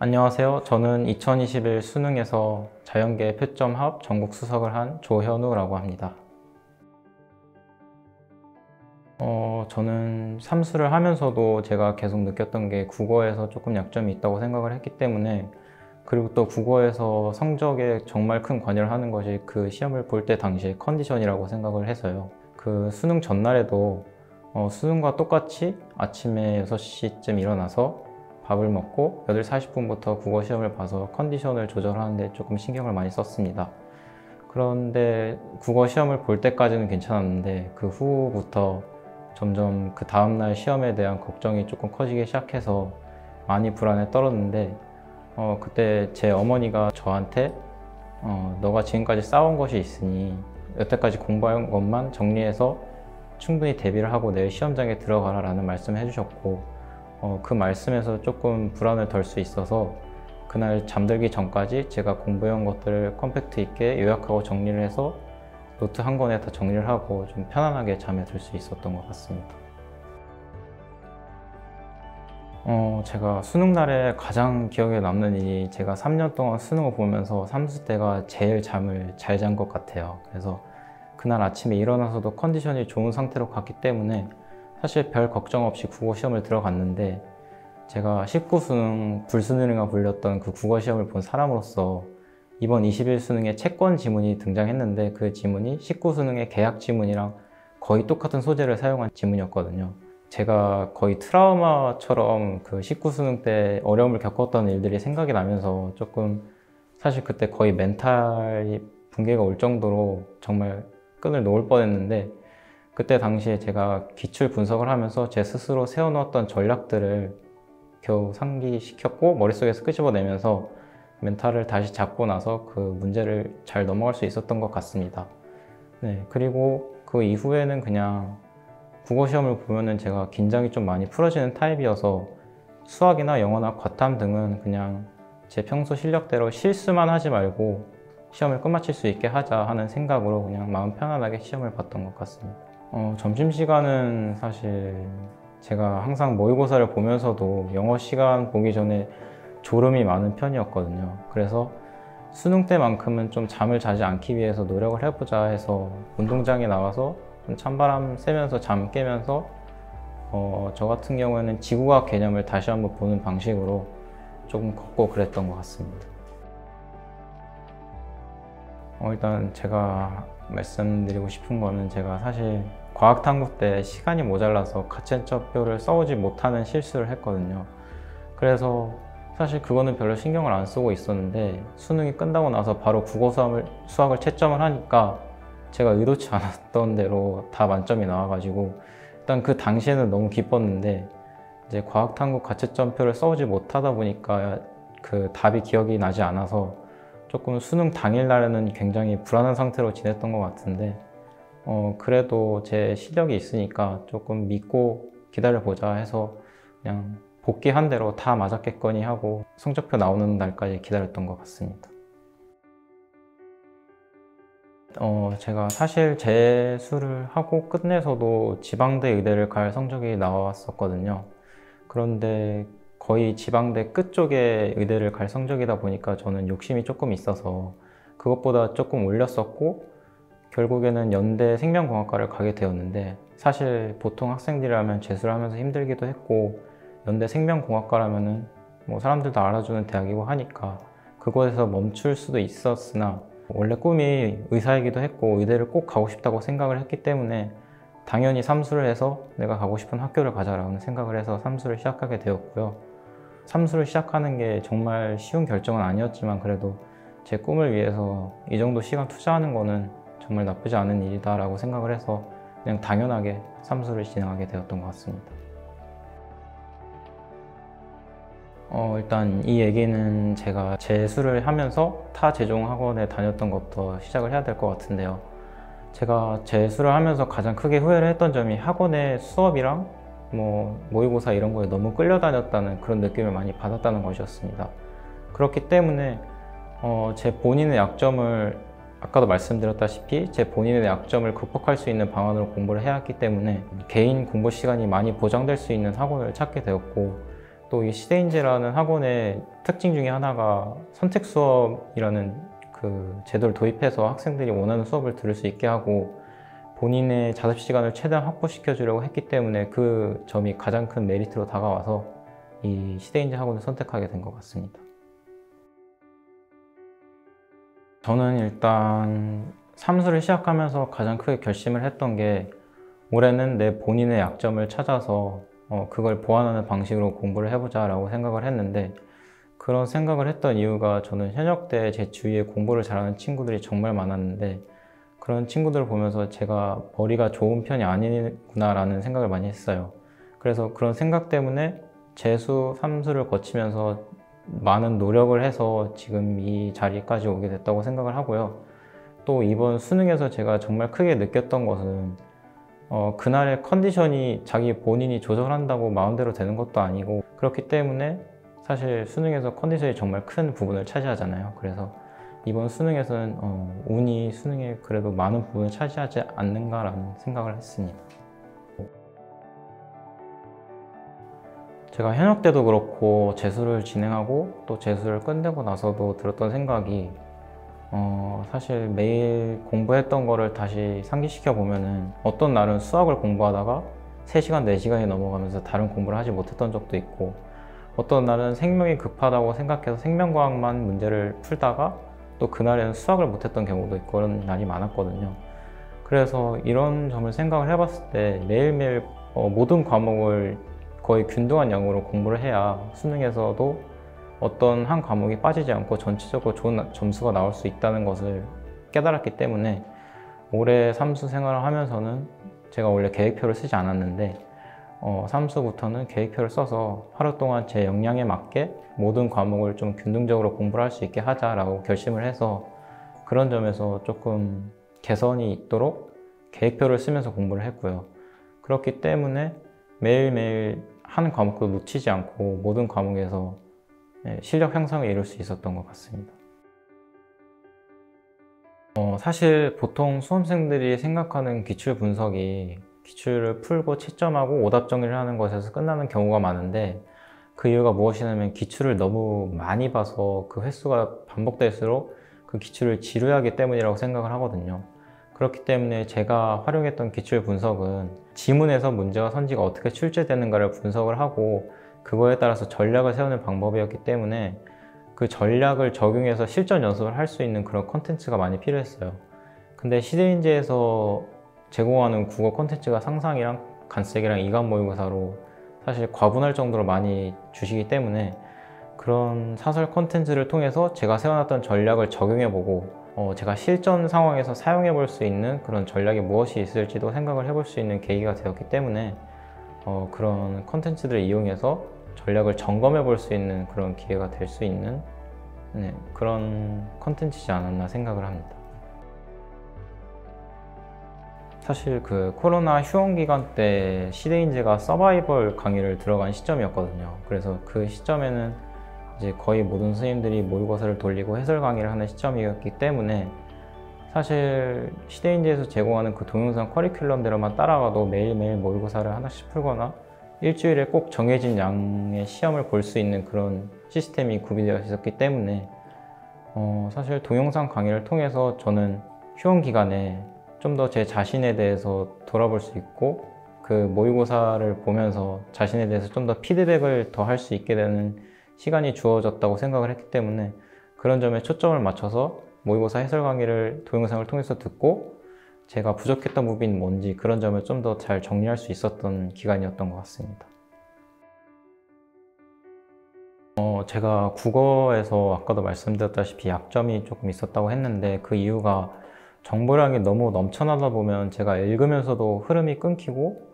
안녕하세요. 저는 2021 수능에서 자연계 표점 합 전국 수석을 한 조현우라고 합니다. 저는 삼수를 하면서도 제가 계속 느꼈던 게 국어에서 조금 약점이 있다고 생각을 했기 때문에, 그리고 또 국어에서 성적에 정말 큰 관여를 하는 것이 그 시험을 볼 때 당시의 컨디션이라고 생각을 해서요. 그 수능 전날에도 수능과 똑같이 아침에 6시쯤 일어나서 밥을 먹고 8시 40분부터 국어 시험을 봐서 컨디션을 조절하는 데 조금 신경을 많이 썼습니다. 그런데 국어 시험을 볼 때까지는 괜찮았는데 그 후부터 점점 그 다음날 시험에 대한 걱정이 조금 커지기 시작해서 많이 불안에 떨었는데, 그때 제 어머니가 저한테 너가 지금까지 쌓아온 것이 있으니 여태까지 공부한 것만 정리해서 충분히 대비를 하고 내일 시험장에 들어가라 라는 말씀을 해주셨고, 그 말씀에서 조금 불안을 덜 수 있어서 그날 잠들기 전까지 제가 공부해온 것들을 컴팩트 있게 요약하고 정리를 해서 노트 한 권에 다 정리를 하고 좀 편안하게 잠에 들 수 있었던 것 같습니다. 제가 수능 날에 가장 기억에 남는 일이, 제가 3년 동안 수능을 보면서 삼수 때가 제일 잠을 잘 잔 것 같아요. 그래서 그날 아침에 일어나서도 컨디션이 좋은 상태로 갔기 때문에 사실 별 걱정 없이 국어 시험을 들어갔는데, 제가 19수능 불수능이라 불렸던 그 국어 시험을 본 사람으로서 이번 21 수능에 채권 지문이 등장했는데, 그 지문이 19수능의 계약 지문이랑 거의 똑같은 소재를 사용한 지문이었거든요. 제가 거의 트라우마처럼 그 19수능 때 어려움을 겪었던 일들이 생각이 나면서 조금, 사실 그때 거의 멘탈이 붕괴가 올 정도로 정말 끈을 놓을 뻔했는데, 그때 당시에 제가 기출 분석을 하면서 제 스스로 세워놓았던 전략들을 겨우 상기시켰고 머릿속에서 끄집어내면서 멘탈을 다시 잡고 나서 그 문제를 잘 넘어갈 수 있었던 것 같습니다. 네, 그리고 그 이후에는 그냥 국어 시험을 보면은 제가 긴장이 좀 많이 풀어지는 타입이어서 수학이나 영어나 과탐 등은 그냥 제 평소 실력대로 실수만 하지 말고 시험을 끝마칠 수 있게 하자 하는 생각으로 그냥 마음 편안하게 시험을 봤던 것 같습니다. 점심시간은 사실 제가 항상 모의고사를 보면서도 영어 시간 보기 전에 졸음이 많은 편이었거든요. 그래서 수능 때만큼은 좀 잠을 자지 않기 위해서 노력을 해보자 해서 운동장에 나와서 좀 찬바람 쐬면서 잠 깨면서 저 같은 경우에는 지구과학 개념을 다시 한번 보는 방식으로 조금 걷고 그랬던 것 같습니다. 일단 제가 말씀드리고 싶은 거는, 제가 사실 과학탐구 때 시간이 모자라서 가채점표를 써오지 못하는 실수를 했거든요. 그래서 사실 그거는 별로 신경을 안 쓰고 있었는데, 수능이 끝나고 나서 바로 국어 수학을 채점을 하니까 제가 의도치 않았던 대로 다 만점이 나와가지고 일단 그 당시에는 너무 기뻤는데, 이제 과학탐구 가채점표를 써오지 못하다 보니까 그 답이 기억이 나지 않아서 조금 수능 당일날에는 굉장히 불안한 상태로 지냈던 것 같은데, 그래도 제 실력이 있으니까 조금 믿고 기다려보자 해서 그냥 복귀한 대로 다 맞았겠거니 하고 성적표 나오는 날까지 기다렸던 것 같습니다. 제가 사실 재수를 하고 끝내서도 지방대 의대를 갈 성적이 나왔었거든요. 그런데 거의 지방대 끝쪽에 의대를 갈 성적이다 보니까 저는 욕심이 조금 있어서 그것보다 조금 올렸었고, 결국에는 연대 생명공학과를 가게 되었는데, 사실 보통 학생들이라면 재수를 하면서 힘들기도 했고 연대 생명공학과라면은 뭐 사람들도 알아주는 대학이고 하니까 그곳에서 멈출 수도 있었으나, 원래 꿈이 의사이기도 했고 의대를 꼭 가고 싶다고 생각을 했기 때문에 당연히 삼수를 해서 내가 가고 싶은 학교를 가자라는 생각을 해서 삼수를 시작하게 되었고요. 삼수를 시작하는 게 정말 쉬운 결정은 아니었지만, 그래도 제 꿈을 위해서 이 정도 시간 투자하는 거는 정말 나쁘지 않은 일이다 라고 생각을 해서 그냥 당연하게 삼수를 진행하게 되었던 것 같습니다. 일단 이 얘기는 제가 재수를 하면서 타 재종학원에 다녔던 것부터 시작을 해야 될 것 같은데요. 제가 재수를 하면서 가장 크게 후회를 했던 점이, 학원의 수업이랑 모의고사 이런 거에 너무 끌려다녔다는 그런 느낌을 많이 받았다는 것이었습니다. 그렇기 때문에 제 본인의 약점을, 아까도 말씀드렸다시피 제 본인의 약점을 극복할 수 있는 방안으로 공부를 해야 했기 때문에 개인 공부 시간이 많이 보장될 수 있는 학원을 찾게 되었고, 또 이 시대인재라는 학원의 특징 중에 하나가 선택 수업이라는 그 제도를 도입해서 학생들이 원하는 수업을 들을 수 있게 하고 본인의 자습 시간을 최대한 확보시켜 주려고 했기 때문에 그 점이 가장 큰 메리트로 다가와서 이 시대인재 학원을 선택하게 된 것 같습니다. 저는 일단 삼수를 시작하면서 가장 크게 결심을 했던 게 올해는 내 본인의 약점을 찾아서 그걸 보완하는 방식으로 공부를 해보자 라고 생각을 했는데, 그런 생각을 했던 이유가 저는 현역 때 제 주위에 공부를 잘하는 친구들이 정말 많았는데 그런 친구들을 보면서 제가 머리가 좋은 편이 아니구나 라는 생각을 많이 했어요. 그래서 그런 생각 때문에 재수, 삼수를 거치면서 많은 노력을 해서 지금 이 자리까지 오게 됐다고 생각을 하고요. 또 이번 수능에서 제가 정말 크게 느꼈던 것은 그날의 컨디션이 자기 본인이 조절한다고 마음대로 되는 것도 아니고, 그렇기 때문에 사실 수능에서 컨디션이 정말 큰 부분을 차지하잖아요. 그래서 이번 수능에서는 운이 수능에 그래도 많은 부분을 차지하지 않는가라는 생각을 했습니다. 제가 현역 때도 그렇고 재수를 진행하고 또 재수를 끝내고 나서도 들었던 생각이 사실 매일 공부했던 거를 다시 상기시켜 보면은 어떤 날은 수학을 공부하다가 3시간, 4시간이 넘어가면서 다른 공부를 하지 못했던 적도 있고, 어떤 날은 생명이 급하다고 생각해서 생명과학만 문제를 풀다가 또 그날에는 수학을 못했던 경우도 있고 그런 날이 많았거든요. 그래서 이런 점을 생각을 해봤을 때 매일매일 모든 과목을 거의 균등한 양으로 공부를 해야 수능에서도 어떤 한 과목이 빠지지 않고 전체적으로 좋은 점수가 나올 수 있다는 것을 깨달았기 때문에 올해 삼수 생활을 하면서는 제가 원래 계획표를 쓰지 않았는데 삼수부터는 계획표를 써서 하루 동안 제 역량에 맞게 모든 과목을 좀 균등적으로 공부를 할 수 있게 하자라고 결심을 해서 그런 점에서 조금 개선이 있도록 계획표를 쓰면서 공부를 했고요. 그렇기 때문에 매일매일 한 과목도 놓치지 않고 모든 과목에서 실력 향상을 이룰 수 있었던 것 같습니다. 사실 보통 수험생들이 생각하는 기출 분석이 기출을 풀고 채점하고 오답 정리를 하는 것에서 끝나는 경우가 많은데, 그 이유가 무엇이냐면 기출을 너무 많이 봐서 그 횟수가 반복될수록 그 기출을 지루해하기 때문이라고 생각을 하거든요. 그렇기 때문에 제가 활용했던 기출 분석은 지문에서 문제와 선지가 어떻게 출제되는가를 분석을 하고 그거에 따라서 전략을 세우는 방법이었기 때문에 그 전략을 적용해서 실전 연습을 할 수 있는 그런 콘텐츠가 많이 필요했어요. 근데 시대인재에서 제공하는 국어 콘텐츠가 상상이랑 간색이랑 이감 모의고사로 사실 과분할 정도로 많이 주시기 때문에 그런 사설 콘텐츠를 통해서 제가 세워놨던 전략을 적용해보고 제가 실전 상황에서 사용해 볼 수 있는 그런 전략이 무엇이 있을지도 생각을 해볼 수 있는 계기가 되었기 때문에 그런 콘텐츠들을 이용해서 전략을 점검해 볼 수 있는 그런 기회가 될 수 있는 그런 콘텐츠지 않았나 생각을 합니다. 사실 그 코로나 휴원 기간 때 시대인재가 서바이벌 강의를 들어간 시점이었거든요. 그래서 그 시점에는 이제 거의 모든 선생님들이 모의고사를 돌리고 해설 강의를 하는 시점이었기 때문에 사실 시대인재에서 제공하는 그 동영상 커리큘럼대로만 따라가도 매일매일 모의고사를 하나씩 풀거나 일주일에 꼭 정해진 양의 시험을 볼 수 있는 그런 시스템이 구비되어 있었기 때문에 사실 동영상 강의를 통해서 저는 휴원 기간에 좀 더 제 자신에 대해서 돌아볼 수 있고 그 모의고사를 보면서 자신에 대해서 좀 더 피드백을 더 할 수 있게 되는 시간이 주어졌다고 생각을 했기 때문에 그런 점에 초점을 맞춰서 모의고사 해설 강의를 동영상을 통해서 듣고 제가 부족했던 부분이 뭔지 그런 점을 좀 더 잘 정리할 수 있었던 기간이었던 것 같습니다. 제가 국어에서 아까도 말씀드렸다시피 약점이 조금 있었다고 했는데 그 이유가 정보량이 너무 넘쳐나다 보면 제가 읽으면서도 흐름이 끊기고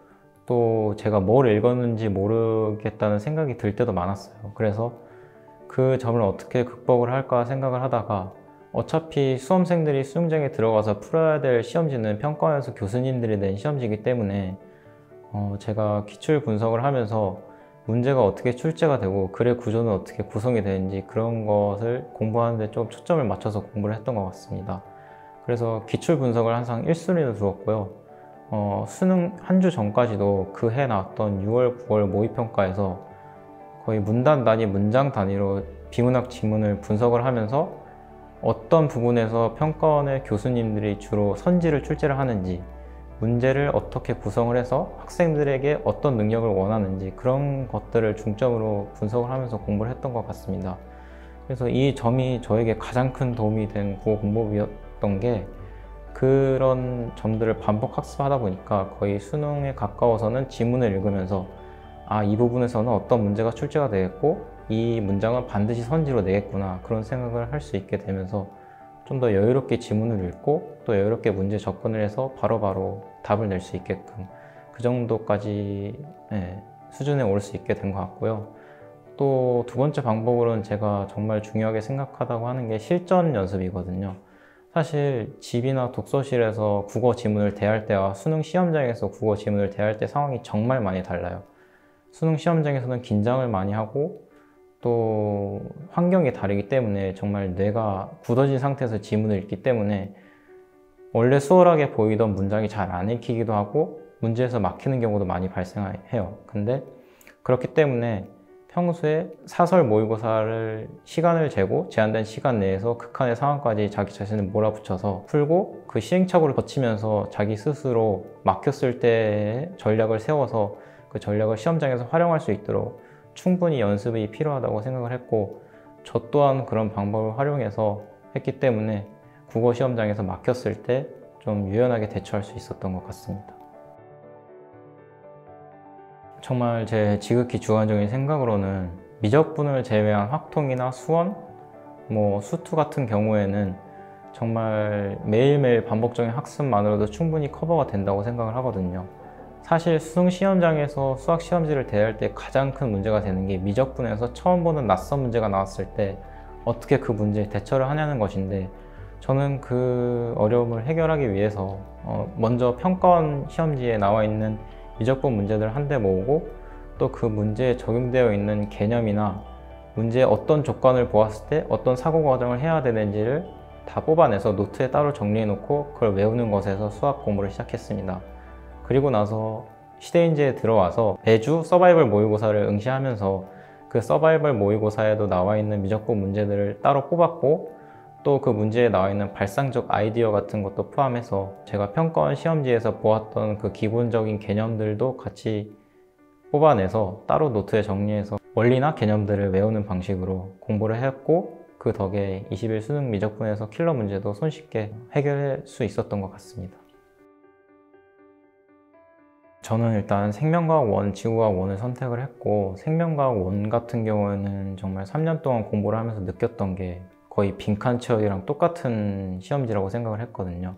또 제가 뭘 읽었는지 모르겠다는 생각이 들 때도 많았어요. 그래서 그 점을 어떻게 극복을 할까 생각을 하다가 어차피 수험생들이 수능장에 들어가서 풀어야 될 시험지는 평가원에서 교수님들이 낸 시험지이기 때문에 제가 기출 분석을 하면서 문제가 어떻게 출제가 되고 글의 구조는 어떻게 구성이 되는지 그런 것을 공부하는 데 좀 초점을 맞춰서 공부를 했던 것 같습니다. 그래서 기출 분석을 항상 1순위로 두었고요. 수능 한 주 전까지도 그 해 나왔던 6월, 9월 모의평가에서 거의 문단 단위, 문장 단위로 비문학 지문을 분석을 하면서 어떤 부분에서 평가원의 교수님들이 주로 선지를 출제를 하는지, 문제를 어떻게 구성을 해서 학생들에게 어떤 능력을 원하는지 그런 것들을 중점으로 분석을 하면서 공부를 했던 것 같습니다. 그래서 이 점이 저에게 가장 큰 도움이 된 국어 공부법이었던 게, 그런 점들을 반복 학습하다 보니까 거의 수능에 가까워서는 지문을 읽으면서 이 부분에서는 어떤 문제가 출제가 되겠고 이 문장은 반드시 선지로 내겠구나, 그런 생각을 할 수 있게 되면서 좀 더 여유롭게 지문을 읽고 또 여유롭게 문제 접근을 해서 바로바로 답을 낼 수 있게끔, 그 정도까지 수준에 올 수 있게 된 것 같고요. 또 두 번째 방법으로는 제가 정말 중요하게 생각하다고 하는 게 실전 연습이거든요. 사실 집이나 독서실에서 국어 지문을 대할 때와 수능 시험장에서 국어 지문을 대할 때 상황이 정말 많이 달라요. 수능 시험장에서는 긴장을 많이 하고 또 환경이 다르기 때문에 정말 뇌가 굳어진 상태에서 지문을 읽기 때문에 원래 수월하게 보이던 문장이 잘 안 읽히기도 하고 문제에서 막히는 경우도 많이 발생해요. 근데 그렇기 때문에 평소에 사설 모의고사를 시간을 재고 제한된 시간 내에서 극한의 상황까지 자기 자신을 몰아붙여서 풀고 그 시행착오를 거치면서 자기 스스로 막혔을 때 전략을 세워서 그 전략을 시험장에서 활용할 수 있도록 충분히 연습이 필요하다고 생각을 했고, 저 또한 그런 방법을 활용해서 했기 때문에 국어 시험장에서 막혔을 때 좀 유연하게 대처할 수 있었던 것 같습니다. 정말 제 지극히 주관적인 생각으로는 미적분을 제외한 확통이나 수원, 수투 같은 경우에는 정말 매일매일 반복적인 학습만으로도 충분히 커버가 된다고 생각을 하거든요. 사실 수능 시험장에서 수학 시험지를 대할 때 가장 큰 문제가 되는 게 미적분에서 처음 보는 낯선 문제가 나왔을 때 어떻게 그 문제에 대처를 하냐는 것인데, 저는 그 어려움을 해결하기 위해서 먼저 평가원 시험지에 나와 있는 미적분 문제들 한 대 모으고 또 그 문제에 적용되어 있는 개념이나 문제의 어떤 조건을 보았을 때 어떤 사고 과정을 해야 되는지를 다 뽑아내서 노트에 따로 정리해 놓고 그걸 외우는 것에서 수학 공부를 시작했습니다. 그리고 나서 시대인지에 들어와서 매주 서바이벌 모의고사를 응시하면서 그 서바이벌 모의고사에도 나와 있는 미적분 문제들을 따로 뽑았고, 또 그 문제에 나와 있는 발상적 아이디어 같은 것도 포함해서 제가 평가원 시험지에서 보았던 그 기본적인 개념들도 같이 뽑아내서 따로 노트에 정리해서 원리나 개념들을 외우는 방식으로 공부를 했고, 그 덕에 20일 수능 미적분에서 킬러 문제도 손쉽게 해결할 수 있었던 것 같습니다. 저는 일단 생명과학 1, 지구과학 1을 선택을 했고, 생명과학 1 같은 경우에는 정말 3년 동안 공부를 하면서 느꼈던 게 거의 빈칸 채우기랑 똑같은 시험지라고 생각을 했거든요.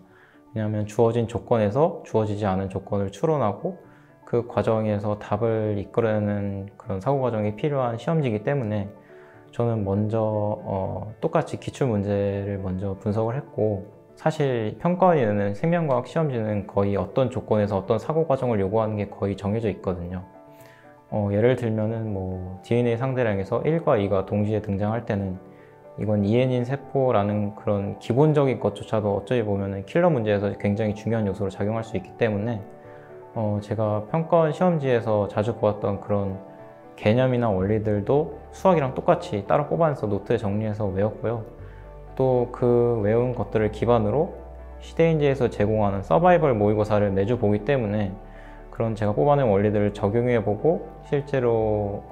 왜냐하면 주어진 조건에서 주어지지 않은 조건을 추론하고 그 과정에서 답을 이끌어내는 그런 사고 과정이 필요한 시험지이기 때문에 저는 먼저 똑같이 기출문제를 먼저 분석을 했고, 사실 평가원이 내는 생명과학 시험지는 거의 어떤 조건에서 어떤 사고 과정을 요구하는 게 거의 정해져 있거든요. 예를 들면은 DNA 상대량에서 1과 2가 동시에 등장할 때는 이건 이해인 세포라는 그런 기본적인 것조차도 어쩌지 보면은 킬러 문제에서 굉장히 중요한 요소로 작용할 수 있기 때문에 제가 평가원 시험지에서 자주 보았던 그런 개념이나 원리들도 수학이랑 똑같이 따로 뽑아내서 노트에 정리해서 외웠고요. 또 그 외운 것들을 기반으로 시대인지에서 제공하는 서바이벌 모의고사를 매주 보기 때문에 그런 제가 뽑아낸 원리들을 적용해보고 실제로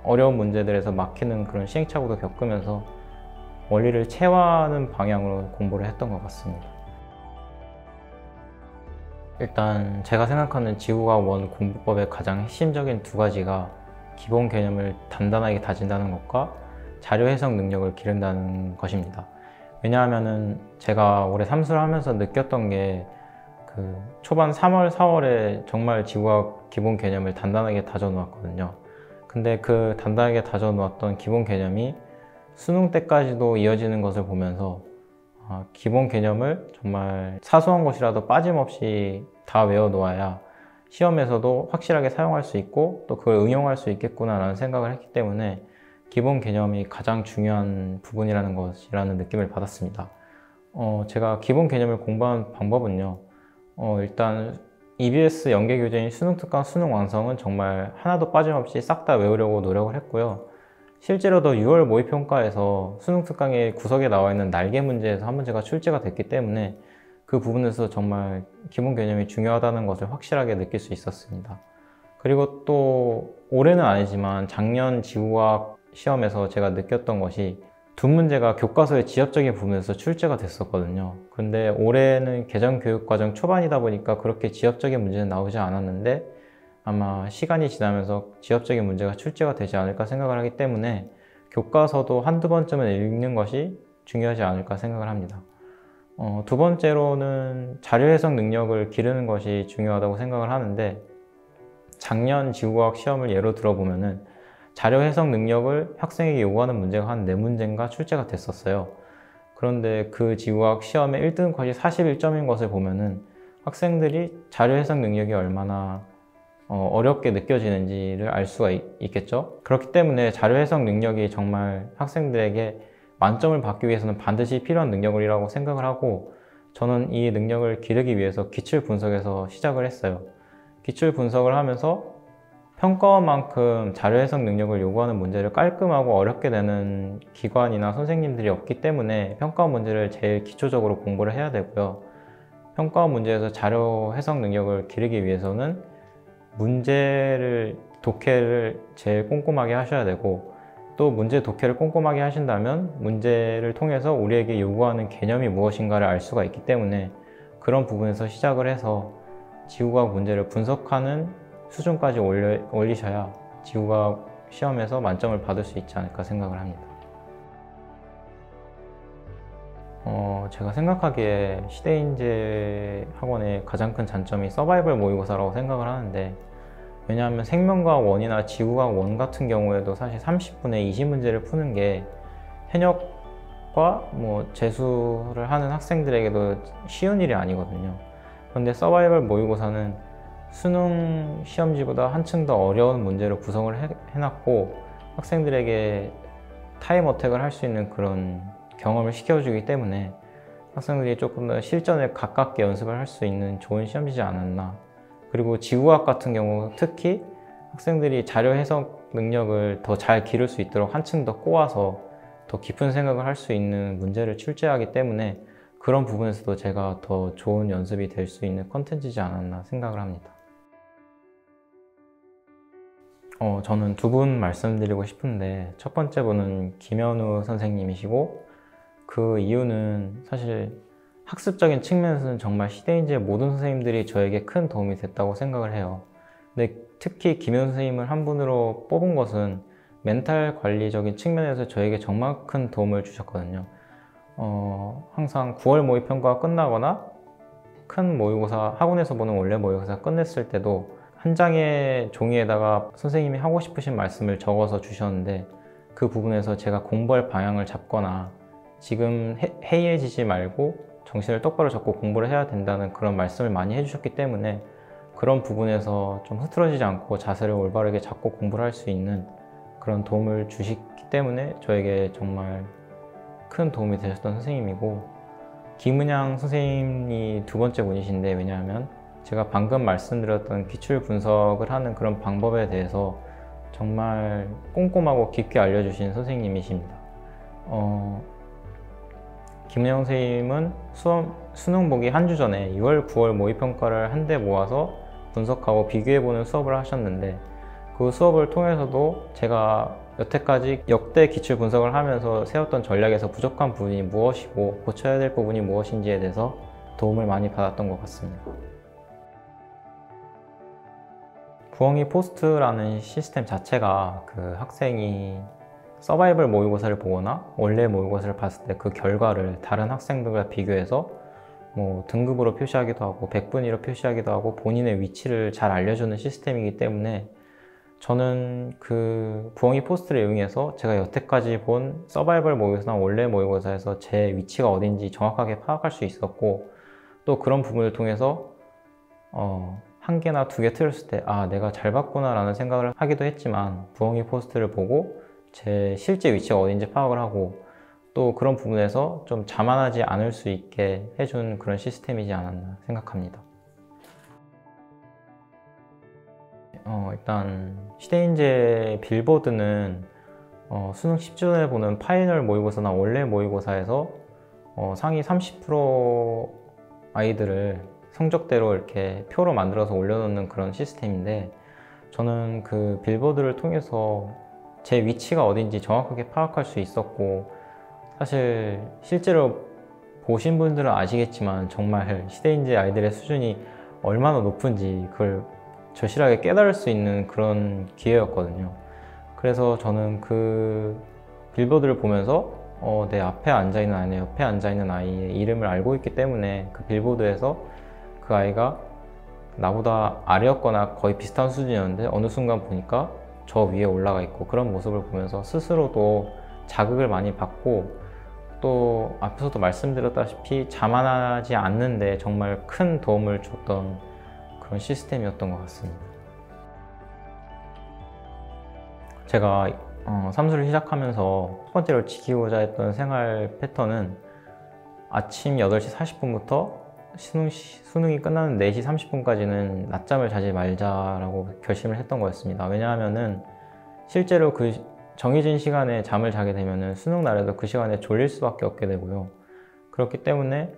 어려운 문제들에서 막히는 그런 시행착오도 겪으면서 원리를 체화하는 방향으로 공부를 했던 것 같습니다. 일단 제가 생각하는 지구과학 1 공부법의 가장 핵심적인 두 가지가 기본 개념을 단단하게 다진다는 것과 자료 해석 능력을 기른다는 것입니다. 왜냐하면은 제가 올해 삼수를 하면서 느꼈던 게 그 초반 3월, 4월에 정말 지구과학 기본 개념을 단단하게 다져 놓았거든요. 근데 그 단단하게 다져 놓았던 기본 개념이 수능 때까지도 이어지는 것을 보면서 기본 개념을 정말 사소한 것이라도 빠짐없이 다 외워 놓아야 시험에서도 확실하게 사용할 수 있고 또 그걸 응용할 수 있겠구나 라는 생각을 했기 때문에 기본 개념이 가장 중요한 부분이라는 것이라는 느낌을 받았습니다. 제가 기본 개념을 공부한 방법은요, 일단 EBS 연계 교재인 수능 특강 수능 완성은 정말 하나도 빠짐없이 싹 다 외우려고 노력을 했고요. 실제로도 6월 모의평가에서 수능 특강의 구석에 나와 있는 날개 문제에서 한 문제가 출제가 됐기 때문에 그 부분에서 정말 기본 개념이 중요하다는 것을 확실하게 느낄 수 있었습니다. 그리고 또 올해는 아니지만 작년 지구과학 시험에서 제가 느꼈던 것이 두 문제가 교과서의 지엽적인 부분에서 출제가 됐었거든요. 근데 올해는 개정교육과정 초반이다 보니까 그렇게 지엽적인 문제는 나오지 않았는데 아마 시간이 지나면서 지엽적인 문제가 출제가 되지 않을까 생각을 하기 때문에 교과서도 한두 번쯤은 읽는 것이 중요하지 않을까 생각을 합니다. 두 번째로는 자료 해석 능력을 기르는 것이 중요하다고 생각을 하는데 작년 지구과학 시험을 예로 들어보면은 자료 해석 능력을 학생에게 요구하는 문제가 한 4문제인가 출제가 됐었어요. 그런데 그 지구과학 시험의 1등 컷이 41점인 것을 보면은 학생들이 자료 해석 능력이 얼마나 어렵게 느껴지는지를 알 수가 있겠죠. 그렇기 때문에 자료 해석 능력이 정말 학생들에게 만점을 받기 위해서는 반드시 필요한 능력이라고 생각을 하고 저는 이 능력을 기르기 위해서 기출 분석에서 시작을 했어요. 기출 분석을 하면서 평가원만큼 자료 해석 능력을 요구하는 문제를 깔끔하고 어렵게 내는 기관이나 선생님들이 없기 때문에 평가원 문제를 제일 기초적으로 공부를 해야 되고요. 평가원 문제에서 자료 해석 능력을 기르기 위해서는 독해를 제일 꼼꼼하게 하셔야 되고 또 문제 독해를 꼼꼼하게 하신다면 문제를 통해서 우리에게 요구하는 개념이 무엇인가를 알 수가 있기 때문에 그런 부분에서 시작을 해서 지구과학 문제를 분석하는 수준까지 올리셔야 지구과학 시험에서 만점을 받을 수 있지 않을까 생각을 합니다. 제가 생각하기에 시대인재 학원의 가장 큰 장점이 서바이벌 모의고사라고 생각을 하는데 왜냐하면 생명과학 1이나 지구과학 1 같은 경우에도 사실 30분에 20문제를 푸는 게 현역과 재수를 하는 학생들에게도 쉬운 일이 아니거든요. 그런데 서바이벌 모의고사는 수능 시험지보다 한층 더 어려운 문제로 구성을 해놨고 학생들에게 타임 어택을 할 수 있는 그런 경험을 시켜주기 때문에 학생들이 조금 더 실전에 가깝게 연습을 할 수 있는 좋은 시험지지 않았나. 그리고 지구과학 같은 경우 특히 학생들이 자료 해석 능력을 더 잘 기를 수 있도록 한층 더 꼬아서 더 깊은 생각을 할 수 있는 문제를 출제하기 때문에 그런 부분에서도 제가 더 좋은 연습이 될 수 있는 컨텐츠지 않았나 생각을 합니다. 저는 두 분 말씀드리고 싶은데 첫 번째 분은 김현우 선생님이시고 그 이유는 사실 학습적인 측면에서는 정말 시대인재 모든 선생님들이 저에게 큰 도움이 됐다고 생각을 해요. 근데 특히 김현우 선생님을 한 분으로 뽑은 것은 멘탈 관리적인 측면에서 저에게 정말 큰 도움을 주셨거든요. 항상 9월 모의평가가 끝나거나 큰 모의고사, 학원에서 보는 원래 모의고사 끝냈을 때도 한 장의 종이에다가 선생님이 하고 싶으신 말씀을 적어서 주셨는데 그 부분에서 제가 공부할 방향을 잡거나 지금 해이해지지 말고 정신을 똑바로 잡고 공부를 해야 된다는 그런 말씀을 많이 해주셨기 때문에 그런 부분에서 좀 흐트러지지 않고 자세를 올바르게 잡고 공부를 할 수 있는 그런 도움을 주시기 때문에 저에게 정말 큰 도움이 되셨던 선생님이고 김은양 선생님이 두 번째 분이신데 왜냐하면 제가 방금 말씀드렸던 기출 분석을 하는 그런 방법에 대해서 정말 꼼꼼하고 깊게 알려주신 선생님이십니다. 김은영 선생님은 수능 보기 한 주 전에 6월, 9월 모의평가를 한데 모아서 분석하고 비교해보는 수업을 하셨는데 그 수업을 통해서도 제가 여태까지 역대 기출 분석을 하면서 세웠던 전략에서 부족한 부분이 무엇이고 고쳐야 될 부분이 무엇인지에 대해서 도움을 많이 받았던 것 같습니다. 부엉이 포스트라는 시스템 자체가 그 학생이 서바이벌 모의고사를 보거나 원래 모의고사를 봤을 때 그 결과를 다른 학생들과 비교해서 등급으로 표시하기도 하고 백분위로 표시하기도 하고 본인의 위치를 잘 알려주는 시스템이기 때문에 저는 그 부엉이 포스트를 이용해서 제가 여태까지 본 서바이벌 모의고사나 원래 모의고사에서 제 위치가 어딘지 정확하게 파악할 수 있었고 또 그런 부분을 통해서 한 개나 두 개 틀렸을 때 내가 잘 봤구나 라는 생각을 하기도 했지만 부엉이 포스트를 보고 제 실제 위치가 어딘지 파악을 하고 또 그런 부분에서 좀 자만하지 않을 수 있게 해준 그런 시스템이지 않았나 생각합니다. 일단 시대인재 빌보드는 수능 10주년에 보는 파이널 모의고사나 원래 모의고사에서 상위 30% 아이들을 성적대로 이렇게 표로 만들어서 올려놓는 그런 시스템인데, 저는 그 빌보드를 통해서 제 위치가 어딘지 정확하게 파악할 수 있었고, 사실 실제로 보신 분들은 아시겠지만 정말 시대인재 아이들의 수준이 얼마나 높은지 그걸 절실하게 깨달을 수 있는 그런 기회였거든요. 그래서 저는 그 빌보드를 보면서 내 앞에 앉아있는 아이, 내 옆에 앉아있는 아이의 이름을 알고 있기 때문에 그 빌보드에서 그 아이가 나보다 아래였거나 거의 비슷한 수준이었는데 어느 순간 보니까 저 위에 올라가 있고, 그런 모습을 보면서 스스로도 자극을 많이 받고, 또 앞에서도 말씀드렸다시피 자만하지 않는데 정말 큰 도움을 줬던 그런 시스템이었던 것 같습니다. 제가 삼수를 시작하면서 첫 번째로 지키고자 했던 생활 패턴은 아침 8시 40분부터 수능이 끝나는 4시 30분까지는 낮잠을 자지 말자라고 결심을 했던 거였습니다. 왜냐하면은 실제로 그 정해진 시간에 잠을 자게 되면은 수능 날에도 그 시간에 졸릴 수밖에 없게 되고요. 그렇기 때문에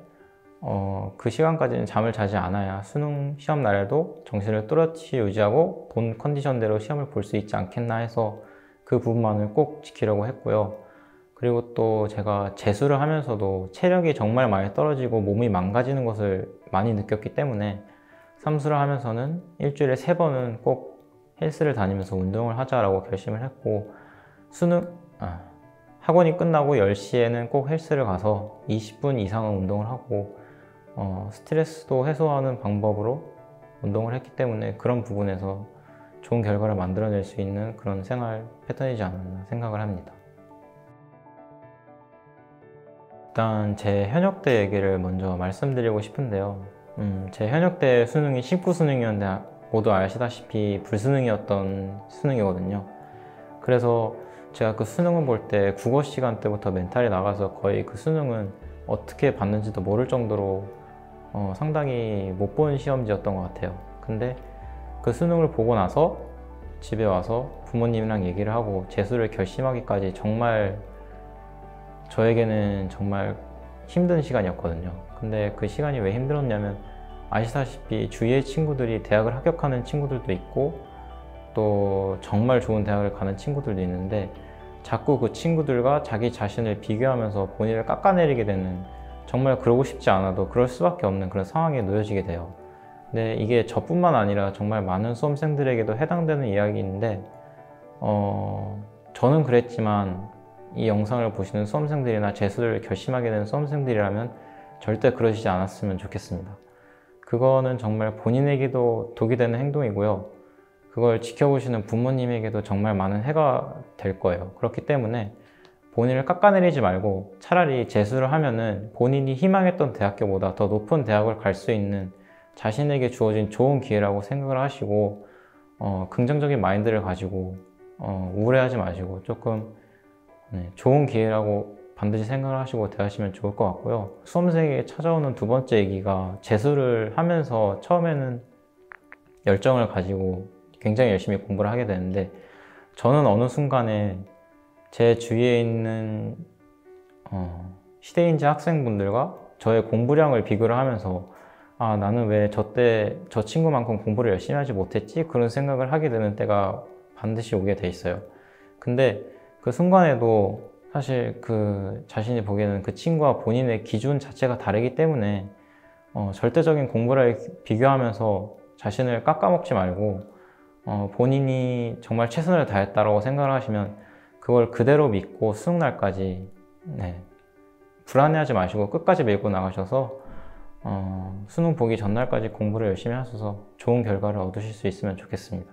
그 시간까지는 잠을 자지 않아야 수능 시험 날에도 정신을 또렷이 유지하고 본 컨디션대로 시험을 볼 수 있지 않겠나 해서 그 부분만을 꼭 지키려고 했고요. 그리고 또 제가 재수를 하면서도 체력이 정말 많이 떨어지고 몸이 망가지는 것을 많이 느꼈기 때문에 삼수를 하면서는 일주일에 3번은 꼭 헬스를 다니면서 운동을 하자라고 결심을 했고, 학원이 끝나고 10시에는 꼭 헬스를 가서 20분 이상은 운동을 하고 스트레스도 해소하는 방법으로 운동을 했기 때문에 그런 부분에서 좋은 결과를 만들어낼 수 있는 그런 생활 패턴이지 않았나 생각을 합니다. 일단 제 현역때 얘기를 먼저 말씀드리고 싶은데요. 제 현역때 수능이 19수능이었는데 모두 아시다시피 불수능이었던 수능이거든요. 그래서 제가 그 수능을 볼 때 국어 시간 때부터 멘탈이 나가서 거의 그 수능은 어떻게 봤는지도 모를 정도로 상당히 못 본 시험지였던 것 같아요. 근데 그 수능을 보고 나서 집에 와서 부모님이랑 얘기를 하고 재수를 결심하기까지 정말 저에게는 정말 힘든 시간이었거든요. 근데 그 시간이 왜 힘들었냐면, 아시다시피 주위의 친구들이 대학을 합격하는 친구들도 있고 또 정말 좋은 대학을 가는 친구들도 있는데, 자꾸 그 친구들과 자기 자신을 비교하면서 본인을 깎아내리게 되는, 정말 그러고 싶지 않아도 그럴 수밖에 없는 그런 상황에 놓여지게 돼요. 근데 이게 저뿐만 아니라 정말 많은 수험생들에게도 해당되는 이야기인데, 저는 그랬지만 이 영상을 보시는 수험생들이나 재수를 결심하게 되는 수험생들이라면 절대 그러시지 않았으면 좋겠습니다. 그거는 정말 본인에게도 독이 되는 행동이고요. 그걸 지켜보시는 부모님에게도 정말 많은 해가 될 거예요. 그렇기 때문에 본인을 깎아내리지 말고 차라리 재수를 하면은 본인이 희망했던 대학교보다 더 높은 대학을 갈 수 있는 자신에게 주어진 좋은 기회라고 생각을 하시고, 긍정적인 마인드를 가지고 우울해하지 마시고 조금 좋은 기회라고 반드시 생각을 하시고 대하시면 좋을 것 같고요. 수험생에게 찾아오는 두 번째 얘기가, 재수를 하면서 처음에는 열정을 가지고 굉장히 열심히 공부를 하게 되는데, 저는 어느 순간에 제 주위에 있는 시대인재 학생분들과 저의 공부량을 비교를 하면서 나는 왜 저 친구만큼 공부를 열심히 하지 못했지? 그런 생각을 하게 되는 때가 반드시 오게 돼 있어요. 근데 그 순간에도 사실 그 자신이 보기에는 그 친구와 본인의 기준 자체가 다르기 때문에 절대적인 공부를 비교하면서 자신을 깎아먹지 말고 본인이 정말 최선을 다했다고 생각을 하시면 그걸 그대로 믿고 수능날까지 불안해하지 마시고 끝까지 밀고 나가셔서 수능 보기 전날까지 공부를 열심히 하셔서 좋은 결과를 얻으실 수 있으면 좋겠습니다.